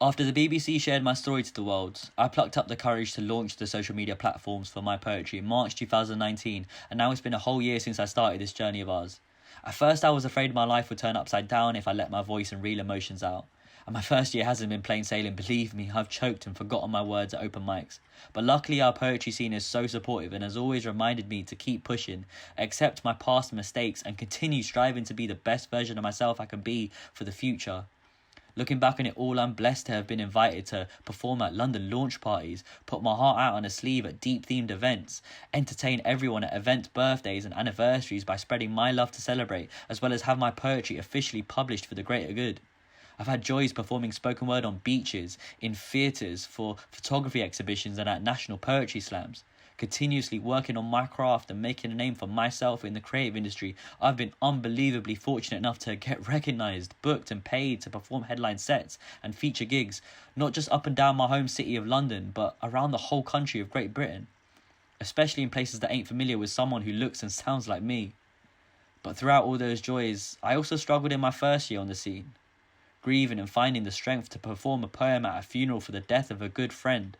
After the BBC shared my story to the world, I plucked up the courage to launch the social media platforms for my poetry in March 2019, and now it's been a whole year since I started this journey of ours. At first I was afraid my life would turn upside down if I let my voice and real emotions out. And my first year hasn't been plain sailing, believe me, I've choked and forgotten my words at open mics. But luckily our poetry scene is so supportive and has always reminded me to keep pushing, accept my past mistakes and continue striving to be the best version of myself I can be for the future. Looking back on it all, I'm blessed to have been invited to perform at London launch parties, put my heart out on a sleeve at deep-themed events, entertain everyone at event birthdays and anniversaries by spreading my love to celebrate, as well as have my poetry officially published for the greater good. I've had joys performing spoken word on beaches, in theatres, for photography exhibitions and at national poetry slams. Continuously working on my craft and making a name for myself in the creative industry, I've been unbelievably fortunate enough to get recognised, booked and paid to perform headline sets and feature gigs, not just up and down my home city of London, but around the whole country of Great Britain, especially in places that ain't familiar with someone who looks and sounds like me. But throughout all those joys, I also struggled in my first year on the scene, grieving and finding the strength to perform a poem at a funeral for the death of a good friend,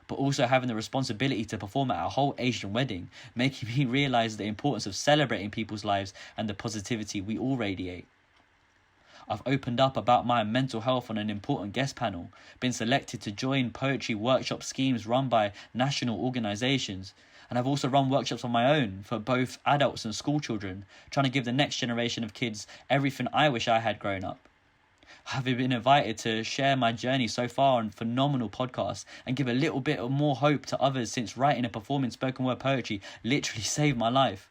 but also having the responsibility to perform at a whole Asian wedding, making me realise the importance of celebrating people's lives and the positivity we all radiate. I've opened up about my mental health on an important guest panel, been selected to join poetry workshop schemes run by national organisations, and I've also run workshops on my own for both adults and school children, trying to give the next generation of kids everything I wish I had growing up. I've been invited to share my journey so far on phenomenal podcasts and give a little bit of more hope to others, since writing and performing spoken word poetry literally saved my life.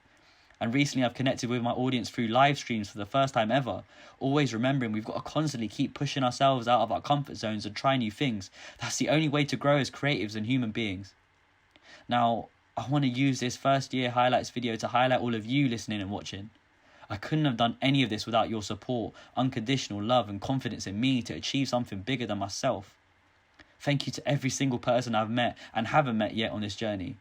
And recently I've connected with my audience through live streams for the first time ever, always remembering we've got to constantly keep pushing ourselves out of our comfort zones and try new things. That's the only way to grow as creatives and human beings. Now, I want to use this first year highlights video to highlight all of you listening and watching. I couldn't have done any of this without your support, unconditional love and confidence in me to achieve something bigger than myself. Thank you to every single person I've met and haven't met yet on this journey.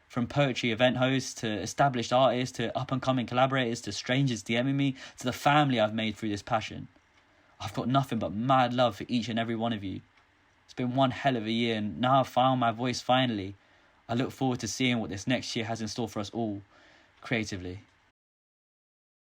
From poetry event hosts to established artists to up-and-coming collaborators to strangers DMing me to the family I've made through this passion. I've got nothing but mad love for each and every one of you. It's been one hell of a year and now I've found my voice finally. I look forward to seeing what this next year has in store for us all, creatively.